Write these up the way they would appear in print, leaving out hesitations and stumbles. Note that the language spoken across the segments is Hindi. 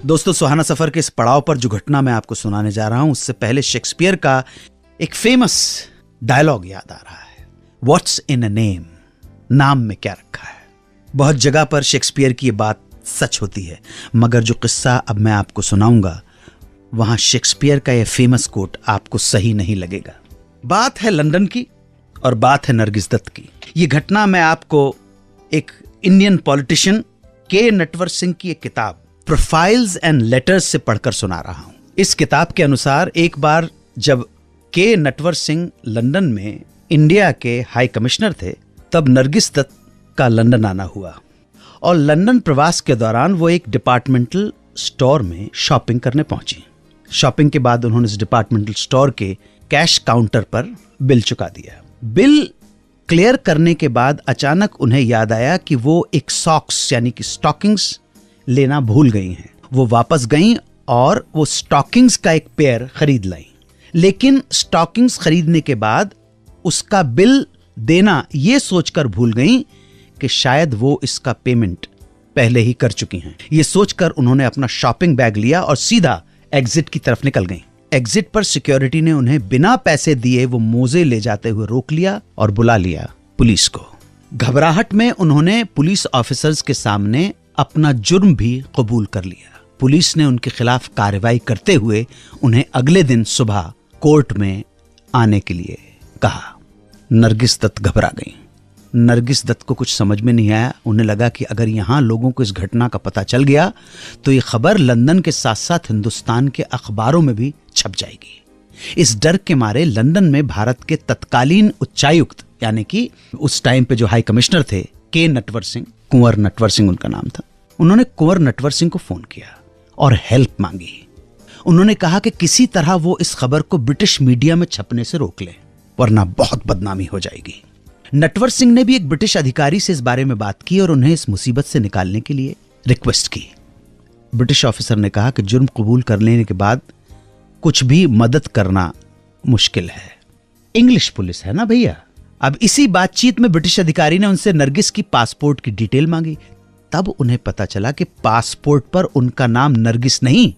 दोस्तों, सुहाना सफर के इस पड़ाव पर जो घटना मैं आपको सुनाने जा रहा हूं, उससे पहले शेक्सपियर का एक फेमस डायलॉग याद आ रहा है। व्हाट्स इन अ नेम, नाम में क्या रखा है। बहुत जगह पर शेक्सपियर की ये बात सच होती है, मगर जो किस्सा अब मैं आपको सुनाऊंगा वहां शेक्सपियर का यह फेमस कोट आपको सही नहीं लगेगा। बात है लंदन की और बात है नरगिस दत्त की। ये घटना मैं आपको एक इंडियन पॉलिटिशियन के नटवर सिंह की एक किताब प्रोफाइल्स एंड लेटर्स से पढ़कर सुना रहा हूं। इस किताब के अनुसार एक बार जब के नटवर सिंह लंदन में इंडिया के हाई कमिश्नर थे, तब नरगिस दत्त का लंदन आना हुआ और लंदन प्रवास के दौरान वो एक डिपार्टमेंटल स्टोर में शॉपिंग करने पहुंची। शॉपिंग के बाद उन्होंने इस डिपार्टमेंटल स्टोर के कैश काउंटर पर बिल चुका दिया। बिल क्लियर करने के बाद अचानक उन्हें याद आया कि वो एक सॉक्स यानी कि स्टॉकिंग्स लेना भूल गई हैं। वो वापस गईं और वो स्टॉकिंग्स का एक पेयर खरीद लाई, लेकिन स्टॉकिंग्स खरीदने के बाद उसका बिल देना ये सोचकर भूल गईं कि शायद वो इसका पेमेंट पहले ही कर चुकी हैं। ये सोचकर उन्होंने अपना शॉपिंग बैग लिया और सीधा एग्जिट की तरफ निकल गईं। एग्जिट पर सिक्योरिटी ने उन्हें बिना पैसे दिए वो मोजे ले जाते हुए रोक लिया और बुला लिया पुलिस को। घबराहट में उन्होंने पुलिस ऑफिसर्स के सामने अपना जुर्म भी कबूल कर लिया। पुलिस ने उनके खिलाफ कार्रवाई करते हुए उन्हें अगले दिन सुबह कोर्ट में आने के लिए कहा। नरगिस दत्त घबरा गई। नरगिस दत्त को कुछ समझ में नहीं आया। उन्हें लगा कि अगर यहां लोगों को इस घटना का पता चल गया तो ये खबर लंदन के साथ साथ हिंदुस्तान के अखबारों में भी छप जाएगी। इस डर के मारे लंदन में भारत के तत्कालीन उच्चायुक्त यानी कि उस टाइम पे जो हाई कमिश्नर थे के नटवर सिंह, कुंवर नटवर सिंह उनका नाम था, उन्होंने कुंवर नटवर सिंह को फोन किया और हेल्प मांगी। उन्होंने कहा कि किसी तरह वो इस खबर को ब्रिटिश मीडिया में छपने से रोक ले, वरना बहुत बदनामी हो जाएगी। नटवर सिंह ने भी एक ब्रिटिश अधिकारी से इस बारे में बात की और उन्हें इस मुसीबत से निकालने के लिए रिक्वेस्ट की। ब्रिटिश ऑफिसर ने कहा कि जुर्म कबूल कर लेने के बाद कुछ भी मदद करना मुश्किल है। इंग्लिश पुलिस है ना भैया। अब इसी बातचीत में ब्रिटिश अधिकारी ने उनसे नरगिस की पासपोर्ट की डिटेल मांगी। तब उन्हें पता चला कि पासपोर्ट पर उनका नाम नरगिस नहीं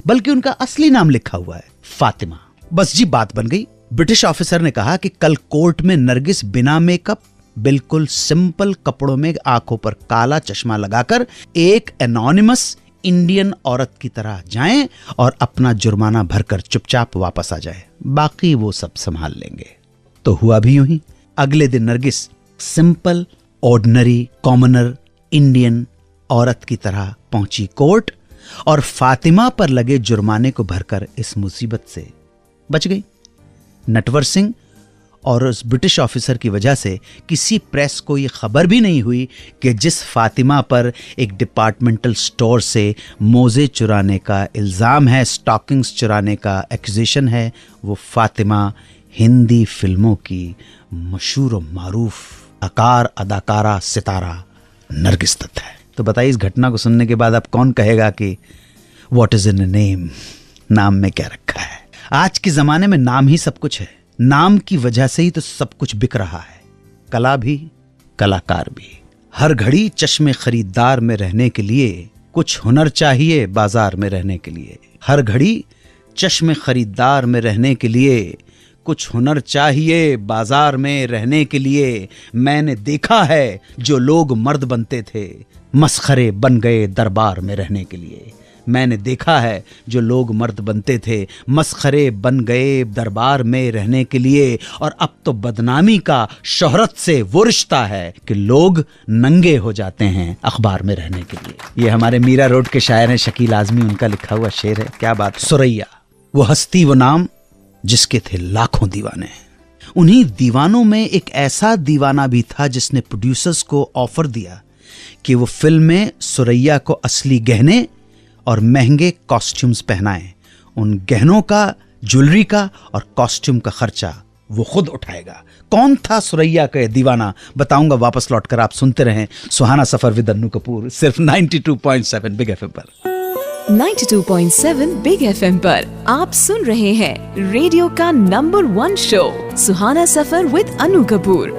बल्कि उनका असली नाम लिखा हुआ है, फातिमा। बस जी बात बन गई। ब्रिटिश ऑफिसर ने कहा कि कल कोर्ट में नरगिस बिना मेकअप, बिल्कुल सिंपल कपड़ों में, आंखों पर काला चश्मा लगाकर एक एनोनिमस इंडियन औरत की तरह जाएं और अपना जुर्माना भरकर चुपचाप वापस आ जाए। बाकी वो सब संभाल लेंगे। तो हुआ भी यूं ही। अगले दिन Nargis simple, ordinary, commoner Indian औरत की तरह पहुंची कोर्ट और फातिमा पर लगे जुर्माने को भरकर इस मुसीबत से बच गई। नटवर सिंह और उस ब्रिटिश ऑफिसर की वजह से किसी प्रेस को यह खबर भी नहीं हुई कि जिस फातिमा पर एक डिपार्टमेंटल स्टोर से मोजे चुराने का इल्ज़ाम है, स्टॉकिंग्स चुराने का एक्यूजेशन है, वो फातिमा हिंदी फिल्मों की मशहूर और मारूफ अदाकारा सितारा नरगिस दत्त है। तो बताइए, इस घटना को सुनने के बाद अब कौन कहेगा कि what is in a name, नाम में क्या रखा है। आज के जमाने में नाम ही सब कुछ है। नाम की वजह से ही तो सब कुछ बिक रहा है, कला भी, कलाकार भी। हर घड़ी चश्मे खरीदार में रहने के लिए कुछ हुनर चाहिए बाजार में रहने के लिए। हर घड़ी चश्मे खरीदार में रहने के लिए कुछ हुनर चाहिए बाजार में रहने के लिए। मैंने देखा है जो लोग मर्द बनते थे मस्खरे बन गए दरबार में रहने के लिए। मैंने देखा है जो लोग मर्द बनते थे मस्खरे बन गए दरबार में रहने के लिए। और अब तो बदनामी का शोहरत से वो रिश्ता है कि लोग नंगे हो जाते हैं अखबार में रहने के लिए। ये हमारे मीरा रोड के शायर हैं शकील आजमी, उनका लिखा हुआ शेर है। क्या बात। सुरैया वो हस्ती वो नाम जिसके थे लाखों दीवाने। उन्हीं दीवानों में एक ऐसा दीवाना भी था जिसने प्रोड्यूसर्स को ऑफर दिया कि वो फिल्म में सुरैया को असली गहने और महंगे कॉस्ट्यूम्स पहनाएं। उन गहनों का, ज्वेलरी का और कॉस्ट्यूम का खर्चा वो खुद उठाएगा। कौन था सुरैया का दीवाना, बताऊंगा वापस लौटकर। आप सुनते रहें सुहाना सफर विद अन्नू कपूर, सिर्फ 92.7 बिग एफएम पर। 92.7 बिग एफएम पर आप सुन रहे हैं रेडियो का number 1 show Suhana suffer with Annu Kapoor.